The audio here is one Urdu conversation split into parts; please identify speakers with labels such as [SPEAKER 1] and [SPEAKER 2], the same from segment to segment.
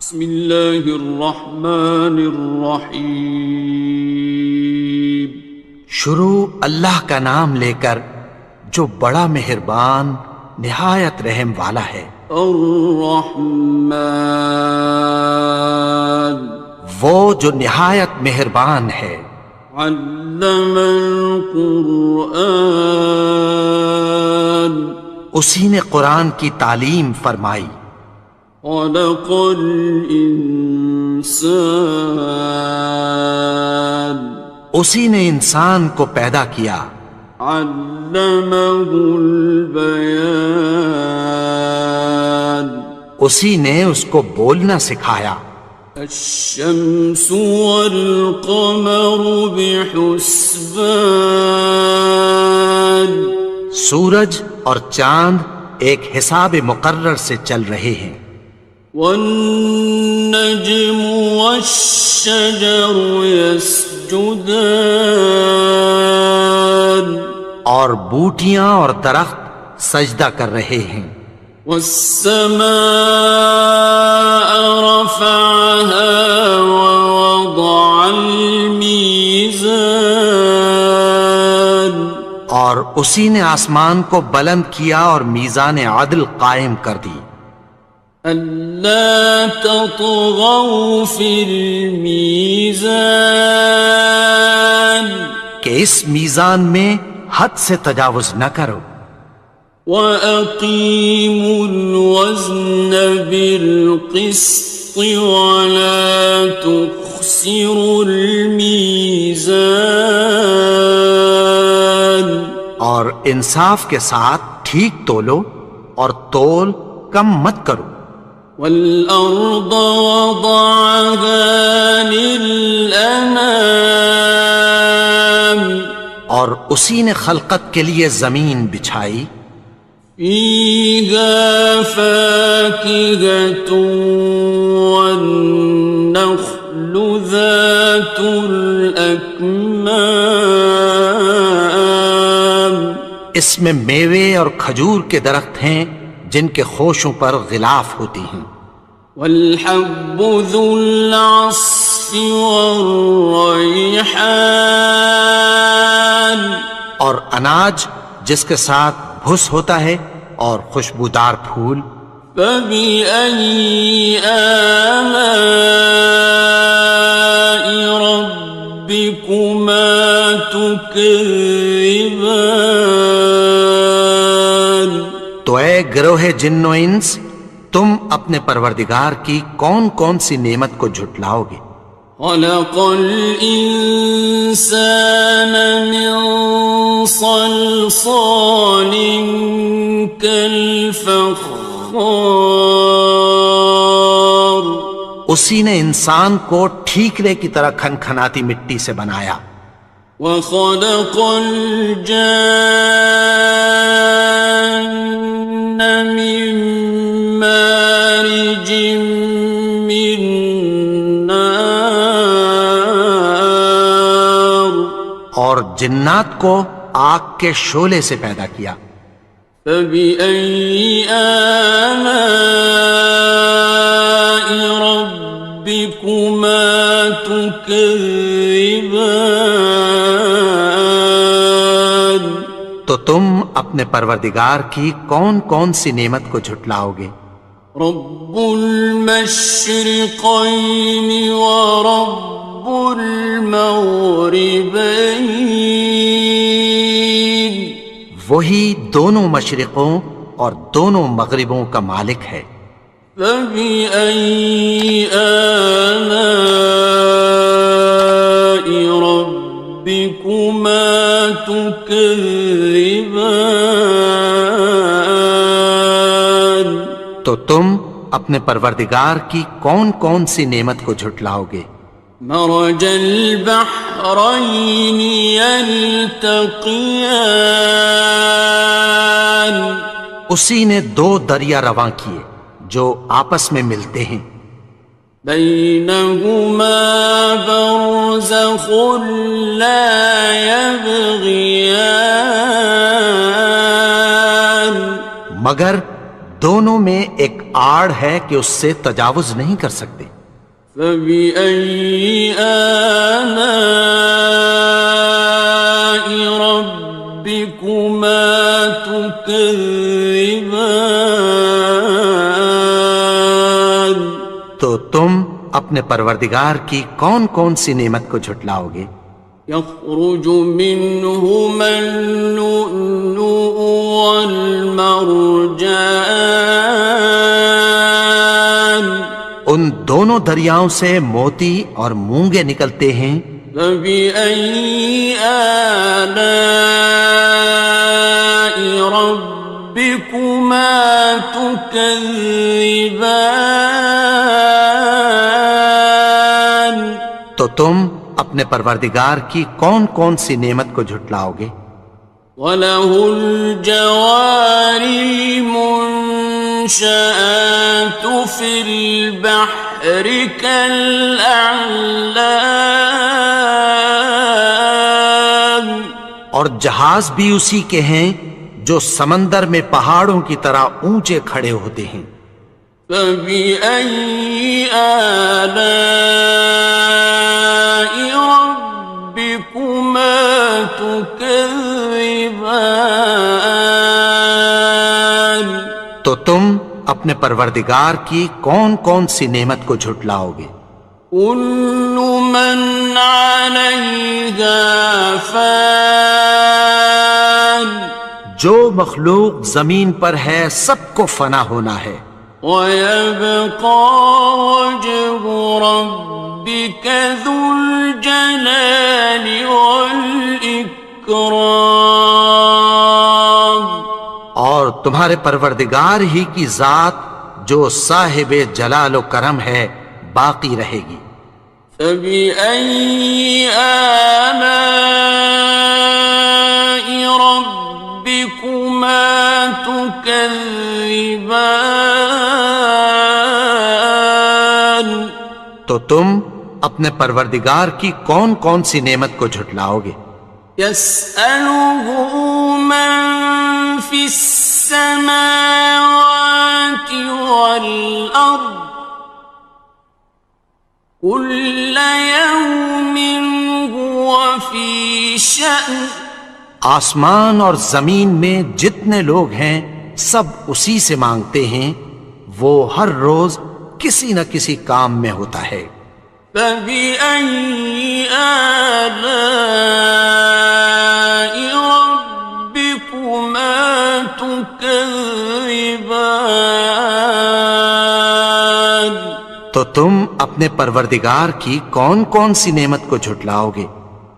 [SPEAKER 1] بسم اللہ الرحمن الرحیم۔
[SPEAKER 2] شروع اللہ کا نام لے کر جو بڑا مہربان نہایت رحم والا ہے۔
[SPEAKER 1] الرحمن،
[SPEAKER 2] وہ جو نہایت مہربان ہے۔
[SPEAKER 1] علم القرآن،
[SPEAKER 2] اسی نے قرآن کی تعلیم فرمائی۔
[SPEAKER 1] خلق الانسان،
[SPEAKER 2] اسی نے انسان کو پیدا کیا۔
[SPEAKER 1] علمہ البیان،
[SPEAKER 2] اسی نے اس کو بولنا سکھایا۔
[SPEAKER 1] الشمس والقمر بحسبان،
[SPEAKER 2] سورج اور چاند ایک حساب مقرر سے چل رہے ہیں۔
[SPEAKER 1] والنجم والشجر يسجدان،
[SPEAKER 2] اور بوٹیاں اور درخت سجدہ کر رہے ہیں۔
[SPEAKER 1] والسماء رفعها ووضع الميزان،
[SPEAKER 2] اور اسی نے آسمان کو بلند کیا اور میزان عدل قائم کر دی۔
[SPEAKER 1] ألا تطغوا في الميزان،
[SPEAKER 2] کہ اس میزان میں حد سے تجاوز نہ کرو۔
[SPEAKER 1] وَأَقِيمُوا الْوَزْنَ بِالْقِسْطِ وَلَا تُخْسِرُوا الْمِيزَانَ،
[SPEAKER 2] اور انصاف کے ساتھ ٹھیک تولو اور تول کم مت کرو۔
[SPEAKER 1] وَالْأَرْضَ وَضَعَهَا لِلْأَنَامِ،
[SPEAKER 2] اور اسی نے خلقت کے لیے زمین بچھائی۔
[SPEAKER 1] فِيهَا فَاكِهَةٌ وَالنَّخْلُ ذَاتُ الْأَكْمَامِ،
[SPEAKER 2] اس میں میوے اور کھجور کے درخت ہیں جن کے خوشوں پر غلاف ہوتی ہیں۔
[SPEAKER 1] وَالْحَبُّ ذُو الْعَصْفِ وَالرَّيْحَانِ،
[SPEAKER 2] اور اناج جس کے ساتھ بھس ہوتا ہے اور خوشبودار پھول۔
[SPEAKER 1] فَبِأَيِّ آلَاءِ رَبِّكُمَا تُكَذِّبَانِ،
[SPEAKER 2] تو اے گروہ جن و انس، تم اپنے پروردگار کی کون کون سی نعمت کو جھٹلاؤ گے؟
[SPEAKER 1] خَلَقَ الْإِنسَانَ مِنْ صَلْصَالٍ كَالْفَخَّارِ،
[SPEAKER 2] اسی نے انسان کو ٹھیکرے کی طرح کھنکھناتی مٹی سے بنایا۔
[SPEAKER 1] وَخَلَقَ الْجَانَّ مِن مَّارِجٍ مِّن نَّارٍ،
[SPEAKER 2] اور جنات کو آگ کے شعلے سے پیدا کیا۔
[SPEAKER 1] فَبِأَيِّ آلَاءِ رَبِّكُمَا تُكَذِّبَانِ،
[SPEAKER 2] تو تم اپنے پروردگار کی کون کون سی نعمت کو جھٹلاؤ گے؟
[SPEAKER 1] رب المشرقین ورب المغربین،
[SPEAKER 2] وہی دونوں مشرقوں اور دونوں مغربوں کا مالک ہے۔
[SPEAKER 1] فَبِأَيِّ آلَاءِ رَبِّكُمَا تُكَذِّبَانِ،
[SPEAKER 2] تو تم اپنے پروردگار کی کون کون سی نعمت کو جھٹلاؤ گے؟
[SPEAKER 1] مرج البحرین یلتقیان،
[SPEAKER 2] اسی نے دو دریا رواں کیے جو آپس میں ملتے ہیں۔
[SPEAKER 1] بینہما برزخ لا یبغیان،
[SPEAKER 2] مگر دونوں میں ایک آڑ ہے کہ اس سے تجاوز نہیں کر سکتے۔
[SPEAKER 1] فَبِأَيِّ آلَاءِ رَبِّكُمَا تُكَذِّبَانِ؟
[SPEAKER 2] تو تم اپنے پروردگار کی کون کون سی نعمت کو جھٹلاؤ گے؟
[SPEAKER 1] يخرج منهما اللؤلؤ والمرجان،
[SPEAKER 2] ان دونوں دریاؤں سے موتی اور مونگے نکلتے ہیں۔
[SPEAKER 1] فبأي آلاء ربكما تكذبان؟
[SPEAKER 2] تو تم اپنے پروردگار کی کون کون سی نعمت کو جھٹلاؤ گے؟
[SPEAKER 1] وَلَهُ الْجَوَارِ الْمُنشَآتُ فِي الْبَحْرِ كَالْأَعْلَامِ،
[SPEAKER 2] اور جہاز بھی اسی کے ہیں جو سمندر میں پہاڑوں کی طرح اونچے کھڑے ہوتے ہیں۔
[SPEAKER 1] فَبِأَيِّ آلَاءِ رَبِّكُمَا تُكَذِّبَانِ؟
[SPEAKER 2] تو تم اپنے پروردگار کی کون کون سی نعمت کو جھٹلاؤ گے؟
[SPEAKER 1] كُلُّ مَنْ عَلَيْهَا فَانٍ،
[SPEAKER 2] جو مخلوق زمین پر ہے سب کو فنا ہونا ہے۔
[SPEAKER 1] وَيَبْقَى وَجْهُ رَبِّكَ ذُو الْجَلَالِ وَالْإِكْرَامِ،
[SPEAKER 2] اور تمہارے پروردگار ہی کی ذات جو صاحب جلال و کرم ہے باقی رہے گی۔
[SPEAKER 1] فَبِأَيِّ آلَاءِ رَبِّكُمَا تُكَذِّبَانِ؟
[SPEAKER 2] تو تم اپنے پروردگار کی کون کون سی نعمت کو جھٹلاؤ گے؟
[SPEAKER 1] يَسْأَلُهُ مَن فِي السَّمَاوَاتِ وَالْأَرْضِ كُلَّ يَوْمٍ هُوَ فِي شَأْنٍ،
[SPEAKER 2] آسمان اور زمین میں جتنے لوگ ہیں سب اسی سے مانگتے ہیں، وہ ہر روز کسی نہ کسی کام میں ہوتا ہے۔
[SPEAKER 1] فَبِأَيِّ آلَاءِ رَبِّكُمَا تُكَذِّبَانِ؟
[SPEAKER 2] تو تم اپنے پروردگار کی کون کون سی نعمت کو جھٹلاؤ گے؟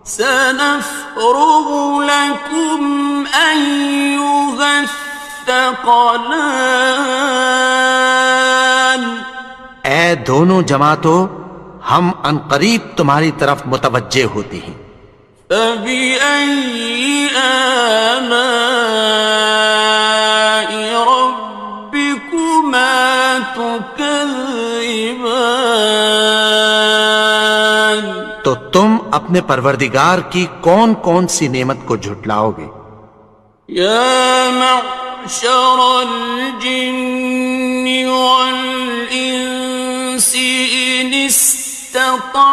[SPEAKER 1] سَنَفْرُغُ لَكُمْ أَيُّهَ الثَّقَلَانِ،
[SPEAKER 2] اے دونوں جماعتوں ہم عنقریب تمہاری طرف متوجہ ہوتے ہیں۔
[SPEAKER 1] فَبِأَيِّ آلَاءِ رَبِّكُمَا تُكَذِّبَانِ؟
[SPEAKER 2] تو تم اپنے پروردگار کی کون کون سی نعمت کو جھٹلاؤ گے؟
[SPEAKER 1] يَا مَعْشَرَ الْجِنِّ وَالْإِنسِ إِنِ اسْتَطَعْتُمْ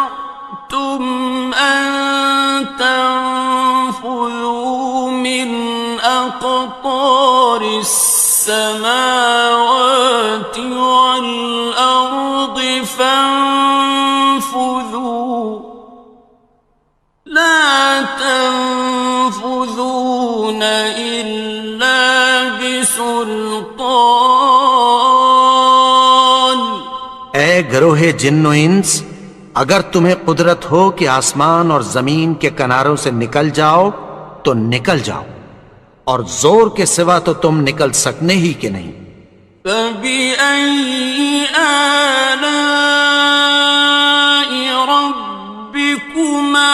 [SPEAKER 1] أَن تَنفُذُوا مِنْ أَقْطَارِ السَّمَاوَاتِ وَالْأَرْضِ فَانفُذُوا لَا تَنفُذُونَ إِلَّا بِسُلْطَانٍ۔
[SPEAKER 2] اے گروہ جن و انس، اگر تمہیں قدرت ہو کہ آسمان اور زمین کے کناروں سے نکل جاؤ تو نکل جاؤ، اور زور کے سوا تو تم نکل سکنے ہی کہ نہیں۔
[SPEAKER 1] فَبِأَيِّ آلَاءِ رَبِّكُمَا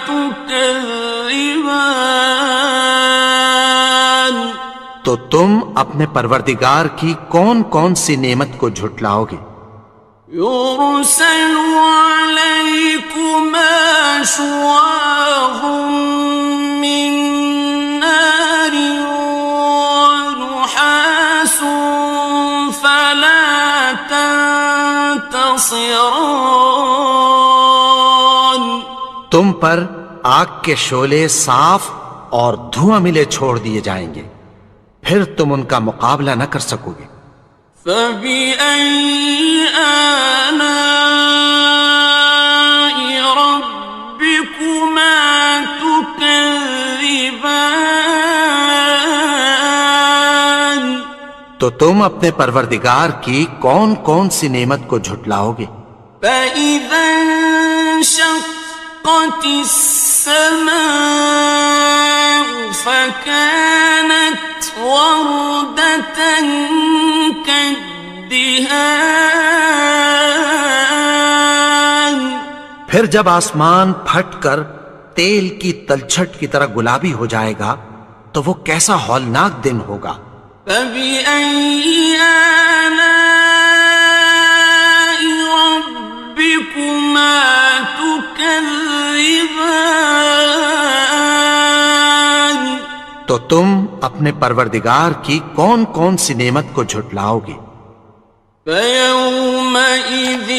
[SPEAKER 1] تُكَذِّبَانِ؟
[SPEAKER 2] تو تم اپنے پروردگار کی کون کون سی نعمت کو جھٹلاؤ گے؟
[SPEAKER 1] يُرْسَلُ عَلَيْكُمَا شُوَاظٌ مِّن نَّارٍ وَنُحَاسٌ ينتصران.
[SPEAKER 2] تم پر آگ کے شعلے صاف اور دھواں ملے چھوڑ دیے جائیں گے، پھر تم ان کا مقابلہ نہ کر سکو گے۔
[SPEAKER 1] فبأي آلاء ربكما تكذبان.
[SPEAKER 2] تو تم اپنے پروردگار کی کون کون سی نعمت کو جھٹلاؤ گے؟
[SPEAKER 1] فإذا انشقت السماء فكانت وردة كالدهان.
[SPEAKER 2] پھر جب آسمان پھٹ کر تیل کی تلچھٹ کی طرح گلابی ہو جائے گا تو وہ کیسا ہولناک دن ہوگا۔
[SPEAKER 1] فبأي آلاء ربكما تكذبان.
[SPEAKER 2] تو تم اپنے پروردگار کی کون کون سی نعمت کو جھٹلاؤ گے؟
[SPEAKER 1] فيومئذ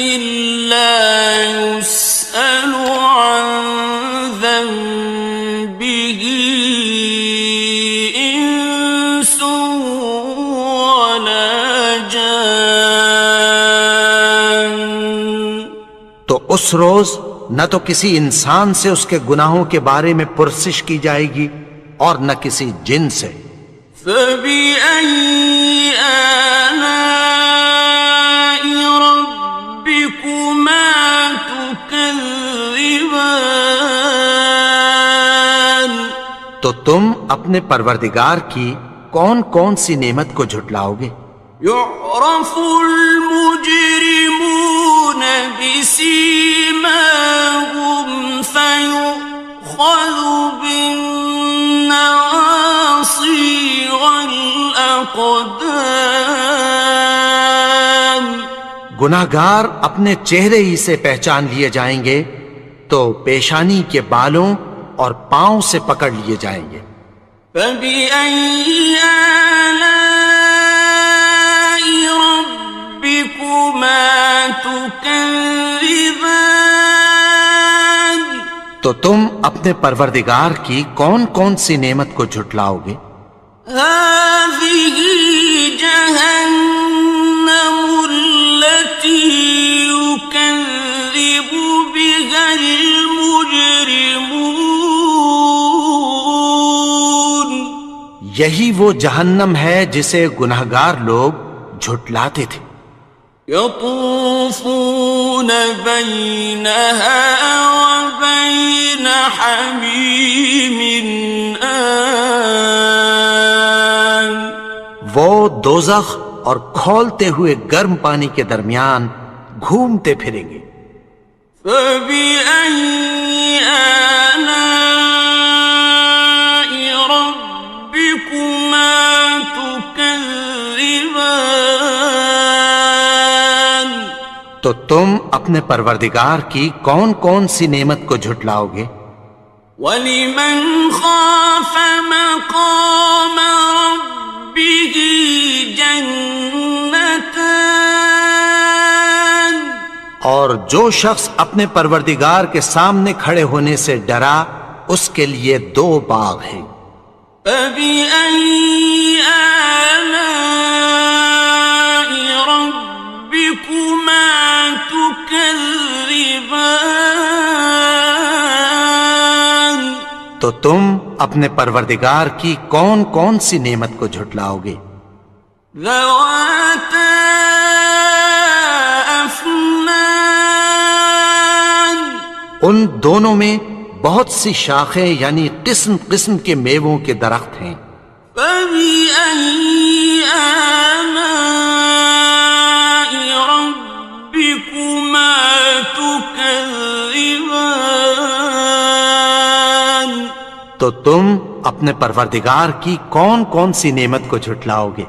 [SPEAKER 1] لا يسأل عن ذنبه إنس ولا جان.
[SPEAKER 2] تو اس روز نہ تو کسی انسان سے اس کے گناہوں کے بارے میں پرسش کی جائے گی اور نہ کسی جن سے۔
[SPEAKER 1] فبأي آلاء ربكما تكذبان.
[SPEAKER 2] تو تم اپنے پروردگار کی کون کون سی نعمت کو جھٹلاؤ گے؟
[SPEAKER 1] يعرف المجرمون بسيماهم فيؤخذ بالنواصي والأقدام.
[SPEAKER 2] گناہگار اپنے چہرے ہی سے پہچان لیے جائیں گے تو پیشانی کے بالوں اور پاؤں سے پکڑ لیے جائیں گے۔
[SPEAKER 1] فبأي آلاء ربكما تكذبان.
[SPEAKER 2] تو تم اپنے پروردگار کی کون کون سی نعمت کو جھٹلاؤ گے؟
[SPEAKER 1] هذه جهنم التي يكذب بها المجرمون.
[SPEAKER 2] یہی وہ جہنم ہے جسے گناہگار لوگ جھٹلاتے تھے۔
[SPEAKER 1] يطوفون بينها وبين حميم آن.
[SPEAKER 2] وہ دوزخ اور کھولتے ہوئے گرم پانی کے درمیان گھومتے پھریں گے۔
[SPEAKER 1] فبأي آلاء ربكما تكذبان.
[SPEAKER 2] تو تم اپنے پروردگار کی کون کون سی نعمت کو جھٹلاؤ گے؟
[SPEAKER 1] وَلِمَنْ خَافَ مَقَامَ رَبِّهِ جَنَّتَانِ.
[SPEAKER 2] اور جو شخص اپنے پروردگار کے سامنے کھڑے ہونے سے ڈرا اس کے لیے دو باغ ہیں۔
[SPEAKER 1] فَبِأَيِّ آلَاءِ رَبِّكُمَا تُكَذِّبَانِ.
[SPEAKER 2] تو تم اپنے پروردگار کی کون کون سی نعمت کو جھٹلاؤ گے؟
[SPEAKER 1] ذَوَاتَا أَفْنَانٍ.
[SPEAKER 2] ان دونوں میں بہت سی شاخیں یعنی قسم قسم کے میووں کے درخت ہیں۔
[SPEAKER 1] فَبِأَيِّ آلَاءِ رَبِّكُمَا تُكَذِّبَانِ.
[SPEAKER 2] تو تم اپنے پروردگار کی کون کون سی نعمت کو جھٹلاؤ گے؟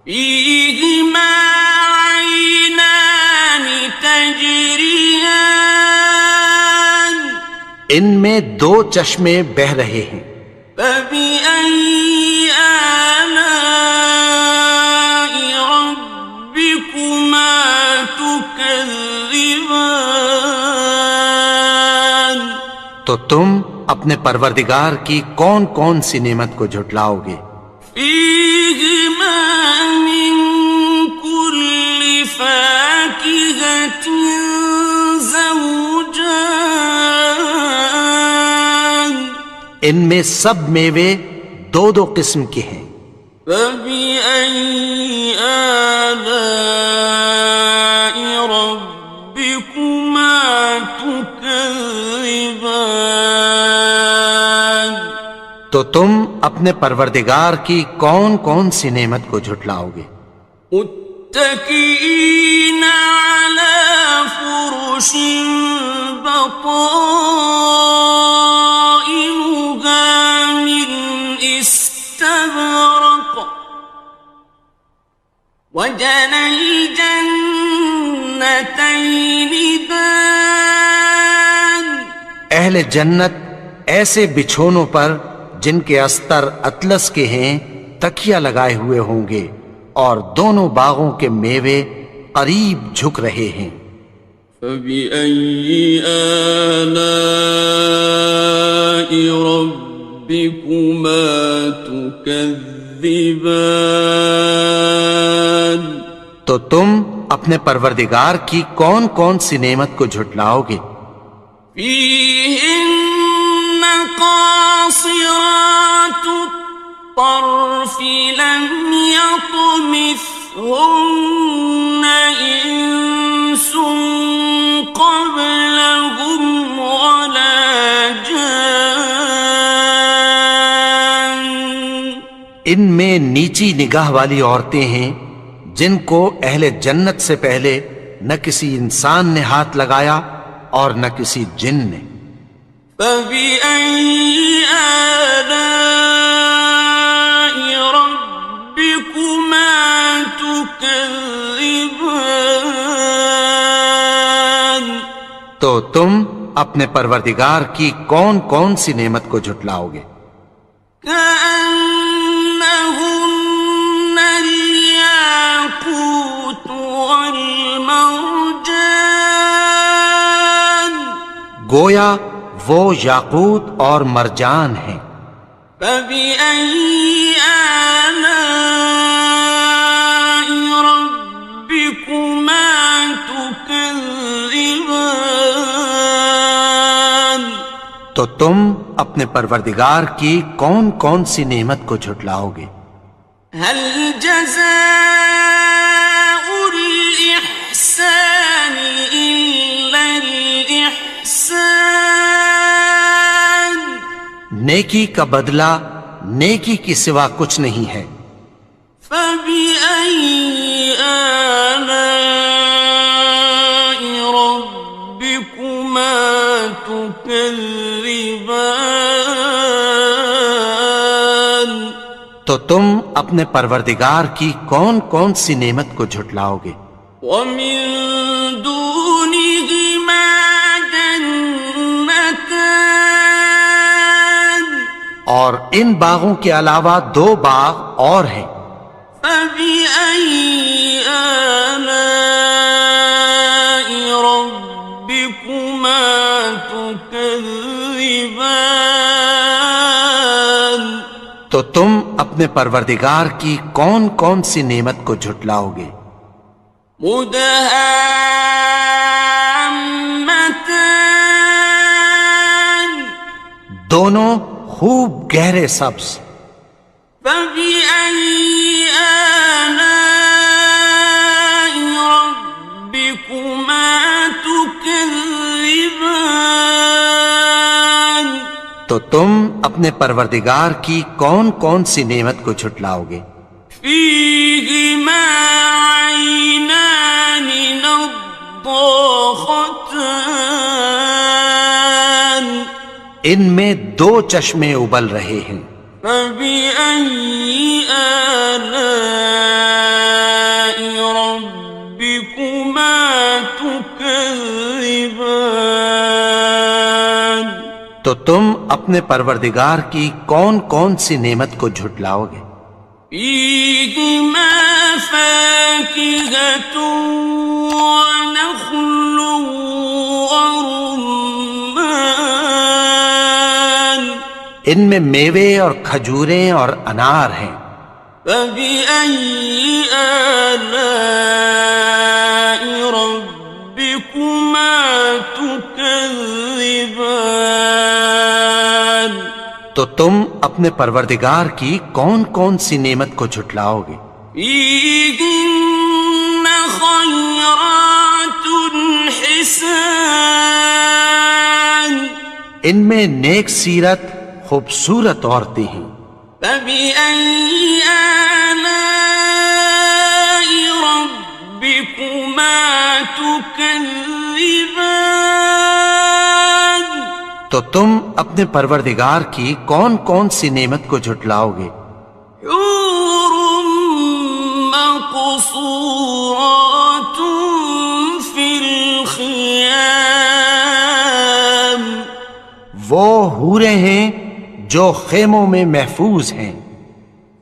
[SPEAKER 1] فِيهِمَا عَيْنَانِ تَجْرِيَانِ.
[SPEAKER 2] ان میں دو چشمے بہہ رہے ہیں۔
[SPEAKER 1] فَبِأَيِّ آلَاءِ رَبِّكُمَا تُكَذِّبَانِ. تكذبان
[SPEAKER 2] تو تم اپنے پروردگار کی کون کون سی نعمت کو جھٹلاؤ گے؟
[SPEAKER 1] فيهما من كل فاكهة زوجان
[SPEAKER 2] ان میں سب میوے دو دو قسم کے ہیں۔
[SPEAKER 1] فبأي آلاء ربكما تكذبان
[SPEAKER 2] تو تم اپنے پروردگار کی کون کون سی نعمت کو جھٹلاؤ گے؟
[SPEAKER 1] متكئين على فرش بطائنها من استبرق وجنى الجنتين دان
[SPEAKER 2] اہل جنت ایسے بچھونوں پر جن کے استر اطلس کے ہیں تکیہ لگائے ہوئے ہوں گے، اور دونوں باغوں کے میوے قریب جھک رہے ہیں۔
[SPEAKER 1] فبأي آلاء ربكما تكذبان
[SPEAKER 2] تو تم اپنے پروردگار کی کون کون سی نعمت کو جھٹلاؤ گے؟
[SPEAKER 1] فيهن قاصرات الطرف لم يطمثهن إنس قبلهم ولا جان
[SPEAKER 2] ان میں نیچی نگاہ والی عورتیں ہیں جن کو اہل جنت سے پہلے نہ کسی انسان نے ہاتھ لگایا اور نہ کسی جن نے۔
[SPEAKER 1] فبأي آلاء ربكما تكذبان
[SPEAKER 2] تو تم اپنے پروردگار کی کون کون سی نعمت کو جھٹلاؤ گے؟
[SPEAKER 1] كأنهن الياقوت والمرجان
[SPEAKER 2] گویا وہ یاقوت اور مرجان ہیں۔
[SPEAKER 1] فبأي آلاء ربكما تكذبان
[SPEAKER 2] تو تم اپنے پروردگار کی کون کون سی نعمت کو جھٹلاؤ گے؟
[SPEAKER 1] هل جزاء الإحسان إلا الإحسان
[SPEAKER 2] نیکی کا بدلہ نیکی کی سوا کچھ نہیں ہے۔
[SPEAKER 1] فبأي آلاء ربكما تكذبان
[SPEAKER 2] تو تم اپنے پروردگار کی کون کون سی نعمت کو جھٹلاؤ گے؟
[SPEAKER 1] ومن دونهما جنتان
[SPEAKER 2] اور ان باغوں کے علاوہ دو باغ اور ہیں۔
[SPEAKER 1] فبأي آلاء ربكما تكذبان
[SPEAKER 2] تو تم اپنے پروردگار کی کون کون سی نعمت کو جھٹلاؤ گے؟
[SPEAKER 1] مدهامتان
[SPEAKER 2] دونوں خوب گہرے سبز۔
[SPEAKER 1] فبأي آلاء ربكما تكذبان
[SPEAKER 2] تو تم اپنے پروردگار کی کون کون سی نعمت کو جھٹلاؤ گے؟
[SPEAKER 1] فيهما عينان نضاختان
[SPEAKER 2] ان میں دو چشمے ابل رہے ہیں۔
[SPEAKER 1] فبأي آلاء ربكما تكذبان
[SPEAKER 2] تو تم اپنے پروردگار کی کون کون سی نعمت کو جھٹلاؤ گے؟
[SPEAKER 1] فيهما فاكهة ونخل ورمان
[SPEAKER 2] ان میں میوے اور کھجوریں اور انار ہیں.
[SPEAKER 1] فبأي آلاء ربكما تكذبان
[SPEAKER 2] تو تم اپنے پروردگار کی کون کون سی نعمت کو جھٹلاؤ گے؟
[SPEAKER 1] فيهن خيرات حسان
[SPEAKER 2] ان میں نیک سیرت خوبصورت عورتیں ہیں.
[SPEAKER 1] فبأي آلاء ربكما تكذبان
[SPEAKER 2] تو تم اپنے پروردگار کی کون کون سی نعمت کو جھٹلاؤ گے؟
[SPEAKER 1] حور مقصورات في الخيام
[SPEAKER 2] وہ حوریں ہیں جو خیموں میں محفوظ ہیں.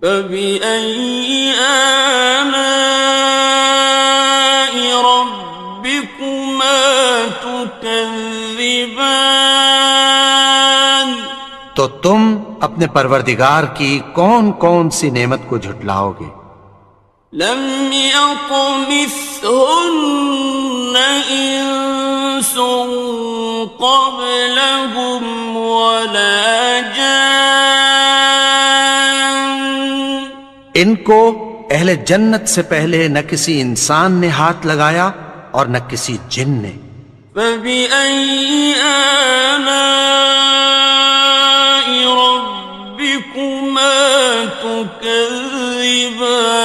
[SPEAKER 1] فبأي آلاء ربكما تكذبان
[SPEAKER 2] تو تم اپنے پروردگار کی کون کون سی نعمت کو جھٹلاؤ گے؟
[SPEAKER 1] لم يطمثهن إنس قبلهم ولا جان
[SPEAKER 2] ان کو اہل جنت سے پہلے نہ کسی انسان نے ہاتھ لگایا اور نہ کسی جن نے.
[SPEAKER 1] فبأي آلاء ربكما تكذبان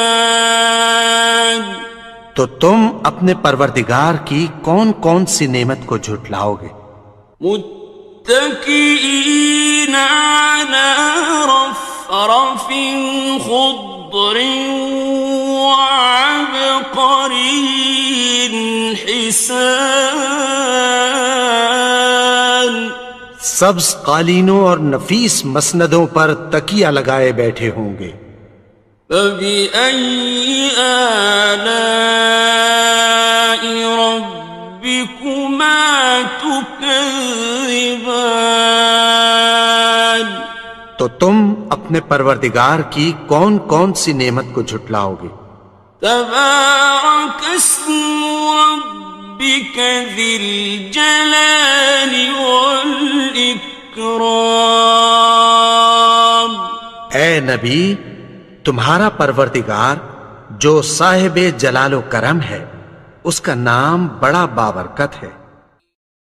[SPEAKER 2] تو تم اپنے پروردگار کی کون کون سی نعمت کو جھٹلاؤ گے؟
[SPEAKER 1] متكئين على رفرف خضر وعبقري حسان
[SPEAKER 2] سبز قالینوں اور نفیس مسندوں پر تکیہ لگائے بیٹھے ہوں گے.
[SPEAKER 1] فبأي آلاء ربكما تكذبان
[SPEAKER 2] تو تم اپنے پروردگار کی کون کون سی نعمت کو جھٹلاؤ گے؟
[SPEAKER 1] تبارك اسم ربك ذي الجلال والإكرام
[SPEAKER 2] اے نبی، تمہارا پروردگار جو صاحب جلال و کرم ہے، اس کا نام بڑا بابرکت ہے.